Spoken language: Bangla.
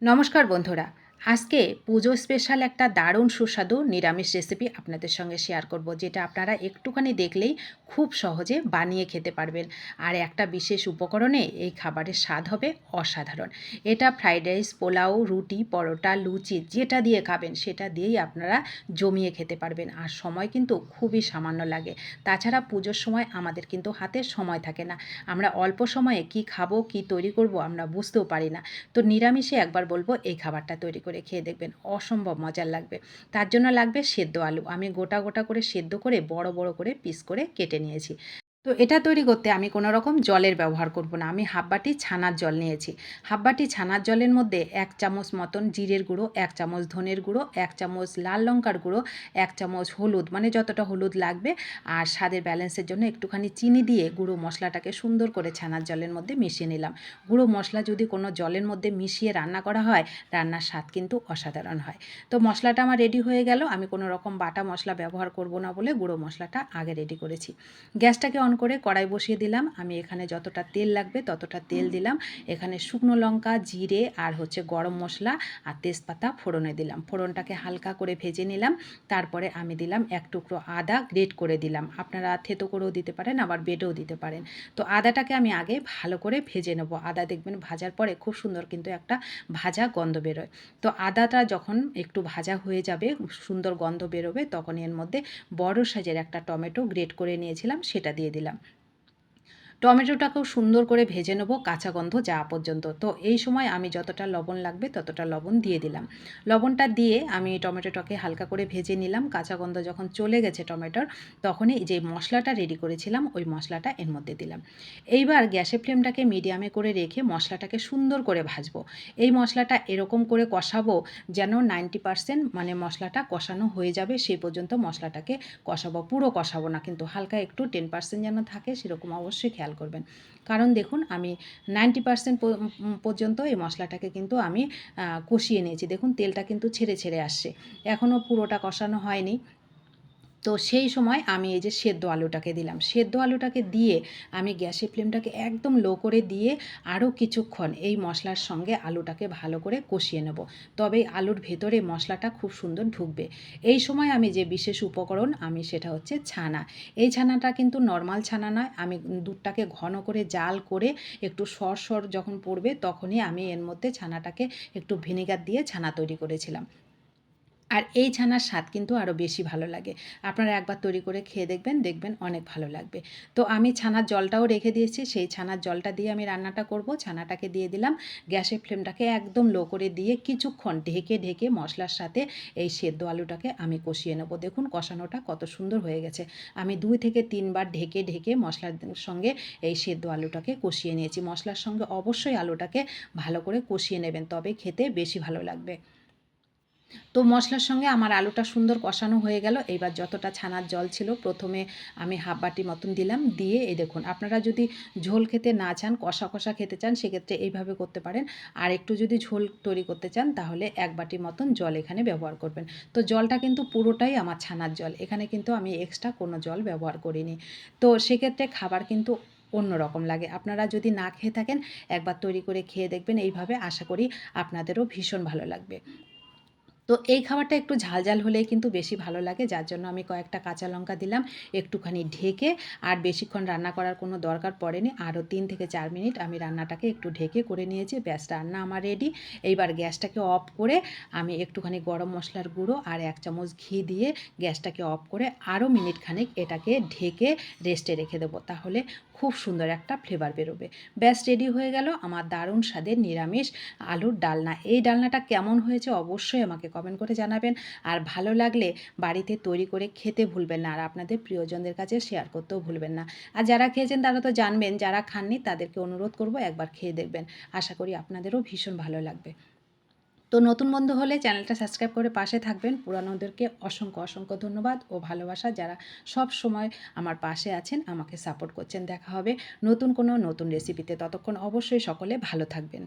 নমস্কার বন্ধুরা, আজকে পুজো স্পেশাল একটা দারুণ সুস্বাদু নিরামিষ রেসিপি আপনাদের সঙ্গে শেয়ার করব, যেটা আপনারা একটুখানি দেখলেই খুব সহজে বানিয়ে খেতে পারবেন। আর একটা বিশেষ উপকরণে এই খাবারের স্বাদ হবে অসাধারণ। এটা ফ্রাইড রাইস, পোলাও, রুটি, পরোটা, লুচি যেটা দিয়ে খাবেন সেটা দিয়েই আপনারা জমিয়ে খেতে পারবেন। আর সময় কিন্তু খুবই সামান্য লাগে। তাছাড়া পুজোর সময় আমাদের কিন্তু হাতে সময় থাকে না। আমরা অল্প সময়ে কি খাবো, কি তৈরি করব আমরা বুঝতেও পারি না। তো নিরামিষে একবার বলবো এই খাবারটা তৈরি করে খেয়ে দেখবেন, অসম্ভব মজার লাগবে। তার জন্য লাগবে সেদ্ধ আলু। আমি গোটা গোটা করে সেদ্ধ করে বড় বড় করে পিস করে কেটে নিয়েছি। তো এটা তৈরি করতে আমি কোনো রকম জলের ব্যবহার করব না। আমি হাফ বাটি ছানার জল নিয়েছি। হাফ বাটি ছানার জলের মধ্যে ১ চামচ মতন জিরের গুঁড়ো, ১ চামচ ধনের গুঁড়ো, ১ চামচ লাল লঙ্কার গুঁড়ো, ১ চামচ হলুদ, মানে যতটা হলুদ লাগবে, আর স্বাদের ব্যালেন্সের জন্য একটুখানি চিনি দিয়ে গুঁড়ো মশলাটাকে সুন্দর করে ছানার জলের মধ্যে মিশিয়ে নিলাম। গুঁড়ো মশলা যদি কোনো জলের মধ্যে মিশিয়ে রান্না করা হয়, রান্নার স্বাদ কিন্তু অসাধারণ হয়। তো মশলাটা আমার রেডি হয়ে গেল। আমি কোনো রকম বাটা মশলা ব্যবহার করব না বলে গুঁড়ো মশলাটা আগে রেডি করেছি। গ্যাসটাকে অন করে কড়াই বসিয়ে দিলাম। আমি এখানে যতটা তেল লাগবে ততটা তেল দিলাম। এখানে শুকনো লঙ্কা, জিরে আর গরম মশলা আর তেজপাতা ফোড়নে দিলাম। ফোড়নটাকে হালকা করে ভেজে নিলাম। তারপরে আমি দিলাম ১ টুকরো আদা গ্রেট করে দিলাম। আপনারা থেতো করেও দিতে পারেন, আবার বেটেও দিতে পারেন। তো আদাটাকে আমি আগে ভালো করে ভেজে নেব। আদা দেখবেন ভাজার পরে খুব সুন্দর কিন্তু একটা ভাজা গন্ধ বেরোয়। তো আদাটা যখন একটু ভাজা হয়ে যাবে, সুন্দর গন্ধ বেরোবে, তখন এর মধ্যে বড় সাইজের একটা টমেটো গ্রেট করে নিয়েছিলাম সেটা দিয়ে দিলাম। টমেটোটাকেও সুন্দর করে ভেজে নেব কাঁচা গন্ধ যাওয়া পর্যন্ত। তো এই সময় আমি যতটা লবণ লাগবে ততটা লবণ দিয়ে দিলাম। লবণটা দিয়ে আমি টমেটোটাকে হালকা করে ভেজে নিলাম। কাঁচা গন্ধ যখন চলে গেছে টমেটোর, তখনই যে মশলাটা রেডি করেছিলাম ওই মশলাটা এর মধ্যে দিলাম। এইবার গ্যাসের ফ্লেমটাকে মিডিয়ামে করে রেখে মশলাটাকে সুন্দর করে ভাজবো। এই মশলাটা এরকম করে কষাবো যেন 90% মানে মশলাটা কষানো হয়ে যাবে, সেই পর্যন্ত মশলাটাকে কষাবো। পুরো কষাবো না কিন্তু, হালকা একটু 10% যেন থাকে সেরকম অবশ্যই খেয়াল করবেন। কারণ দেখুন আমি 90% পর্যন্ত এই মশলাটাকে কিন্তু আমি কষিয়ে নিয়েছি। দেখুন তেলটা কিন্তু ছেড়ে ছেড়ে আসছে। এখনও পুরোটা কষানো হয়নি। তো সেই সময় আমি এই যে সেদ্ধ আলুটাকে দিলাম। সেদ্ধ আলুটাকে দিয়ে আমি গ্যাসের ফ্লেমটাকে একদম লো করে দিয়ে আরও কিছুক্ষণ এই মশলার সঙ্গে আলুটাকে ভালো করে কষিয়ে নেব। তবেই আলুর ভেতরে মশলাটা খুব সুন্দর ঢুকবে। এই সময় আমি যে বিশেষ উপকরণ আমি সেটা হচ্ছে ছানা। এই ছানাটা কিন্তু নর্মাল ছানা নয়। আমি দুধটাকে ঘন করে জাল করে একটু সর যখন পড়বে তখনই আমি এর মধ্যে ছানাটাকে একটু ভিনেগার দিয়ে ছানা তৈরি করেছিলাম। আর এই ছানার স্বাদ কিন্তু আরও বেশি ভালো লাগে। আপনারা একবার তৈরি করে খেয়ে দেখবেন, দেখবেন অনেক ভালো লাগবে। তো আমি ছানার জলটাও রেখে দিয়েছি। সেই ছানার জলটা দিয়ে আমি রান্নাটা করব। ছানাটাকে দিয়ে দিলাম। গ্যাসের ফ্লেমটাকে একদম লো করে দিয়ে কিছুক্ষণ ঢেকে ঢেকে মশলার সাথে এই সেদ্ধ আলুটাকে আমি কষিয়ে নেব। দেখুন কষানোটা কত সুন্দর হয়ে গেছে। আমি ২ থেকে ৩ বার ঢেকে ঢেকে মশলার সঙ্গে এই সেদ্ধ আলুটাকে কষিয়ে নিয়েছি। মশলার সঙ্গে অবশ্যই আলুটাকে ভালো করে কষিয়ে নেবেন, তবে খেতে বেশি ভালো লাগবে। তো মশলার সঙ্গে আমার আলুটা সুন্দর কষানো হয়ে গেল। এইবার যতটা ছানার জল ছিল প্রথমে আমি হাফ বাটি মতন দিলাম। দিয়ে এই দেখুন, আপনারা যদি ঝোল খেতে না চান, কষা কষা খেতে চান, সেক্ষেত্রে এইভাবে করতে পারেন। আর একটু যদি ঝোল তৈরি করতে চান তাহলে ১ বাটি মতন জল এখানে ব্যবহার করবেন। তো জলটা কিন্তু পুরোটাই আমার ছানার জল। এখানে কিন্তু আমি এক্সট্রা কোনো জল ব্যবহার করিনি। তো সেক্ষেত্রে খাবার কিন্তু অন্য রকম লাগে। আপনারা যদি না খেয়ে থাকেন একবার তৈরি করে খেয়ে দেখবেন এইভাবে, আশা করি আপনাদেরও ভীষণ ভালো লাগবে। তো এই খাবারটা একটু ঝাল ঝাল হলেই কিন্তু বেশি ভালো লাগে, যার জন্য আমি কয়েকটা কাঁচা লঙ্কা দিলাম একটুখানি ঢেকে। আর বেশিক্ষণ রান্না করার কোনো দরকার পড়েনি। আরও ৩ থেকে ৪ মিনিট আমি রান্নাটাকে একটু ঢেকে করে নিয়েছি। ব্যাস, রান্না আমার রেডি। এইবার গ্যাসটাকে অফ করে আমি একটুখানি গরম মশলার গুঁড়ো আর ১ চামচ ঘি দিয়ে গ্যাসটাকে অফ করে আরও মিনিট খানেক এটাকে ঢেকে রেস্টে রেখে দেবো। তাহলে খুব সুন্দর একটা ফ্লেভার বেরোবে। ব্যাস, রেডি হয়ে গেল আমার দারুণ স্বাদের নিরামিষ আলুর ডালনা। এই ডালনাটা কেমন হয়েছে অবশ্যই আমাকে কমেন্ট করে জানাবেন। আর ভালো লাগলে বাড়িতে তৈরি করে খেতে ভুলবেন না, আর আপনাদের প্রিয়জনদের কাছে শেয়ার করতেও ভুলবেন না। আর যারা খেয়েছেন তারা তো জানবেন, যারা খাননি তাদেরকে অনুরোধ করব একবার খেয়ে দেখবেন। আশা করি আপনাদেরও ভীষণ ভালো লাগবে। তো নতুন বন্ধু হলে চ্যানেলটা সাবস্ক্রাইব করে পাশে থাকবেন। পুরানোদেরকে অসংখ্য অসংখ্য ধন্যবাদ ও ভালোবাসা, যারা সব সময় আমার পাশে আছেন, আমাকে সাপোর্ট করছেন। দেখা হবে নতুন কোনো নতুন রেসিপিতে। ততক্ষণ অবশ্যই সকলে ভালো থাকবেন।